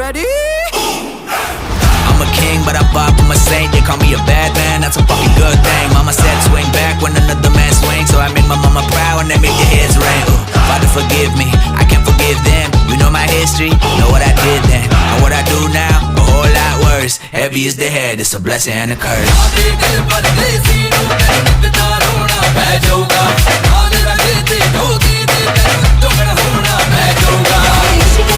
ready? I'm a king, but I'm far from a saint. They call me a bad man, that's a fucking good thing. Mama said swing back when another man swings, so I make my mama proud and they make their heads ring. Father forgive me, I can't forgive them. You know my history, know what I did then, and what I do now, a whole lot worse. Heavy is the head, it's a blessing and a curse.